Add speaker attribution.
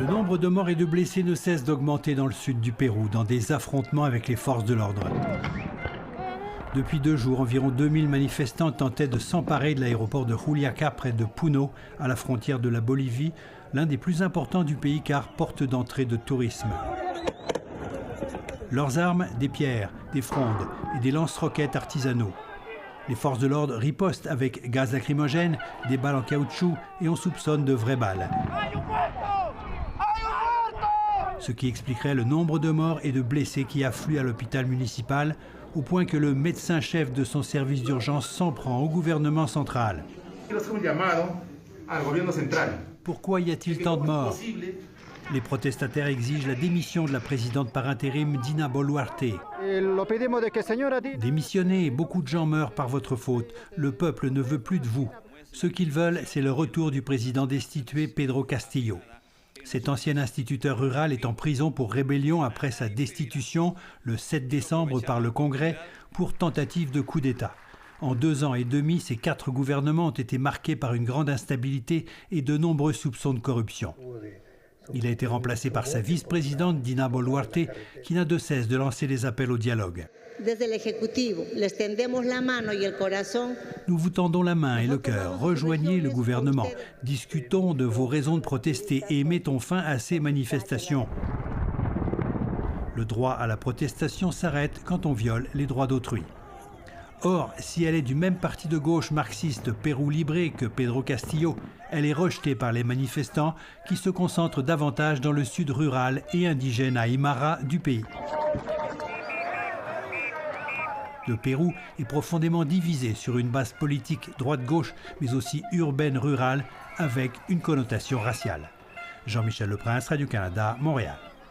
Speaker 1: Le nombre de morts et de blessés ne cesse d'augmenter dans le sud du Pérou, dans des affrontements avec les forces de l'ordre. Depuis 2 jours, environ 2000 manifestants tentaient de s'emparer de l'aéroport de Juliaca, près de Puno, à la frontière de la Bolivie, l'un des plus importants du pays car porte d'entrée de tourisme. Leurs armes, des pierres, des frondes et des lance-roquettes artisanaux. Les forces de l'ordre ripostent avec gaz lacrymogène, des balles en caoutchouc et on soupçonne de vraies balles. Ce qui expliquerait le nombre de morts et de blessés qui affluent à l'hôpital municipal, au point que le médecin-chef de son service d'urgence s'en prend au gouvernement central. Pourquoi y a-t-il tant de morts? Les protestataires exigent la démission de la présidente par intérim Dina Boluarte. Démissionnez, beaucoup de gens meurent par votre faute. Le peuple ne veut plus de vous. Ce qu'ils veulent, c'est le retour du président destitué Pedro Castillo. Cet ancien instituteur rural est en prison pour rébellion après sa destitution le 7 décembre par le Congrès pour tentative de coup d'État. En 2 ans et demi, ces 4 gouvernements ont été marqués par une grande instabilité et de nombreux soupçons de corruption. Il a été remplacé par sa vice-présidente Dina Boluarte, qui n'a de cesse de lancer des appels au dialogue. Nous vous tendons la main et le cœur. Rejoignez le gouvernement. Discutons de vos raisons de protester et mettons fin à ces manifestations. Le droit à la protestation s'arrête quand on viole les droits d'autrui. Or, si elle est du même parti de gauche marxiste Perú Libre que Pedro Castillo, elle est rejetée par les manifestants qui se concentrent davantage dans le sud rural et indigène Aymara du pays. Le Pérou est profondément divisé sur une base politique droite-gauche, mais aussi urbaine-rurale, avec une connotation raciale. Jean-Michel Leprince, Radio-Canada, Montréal.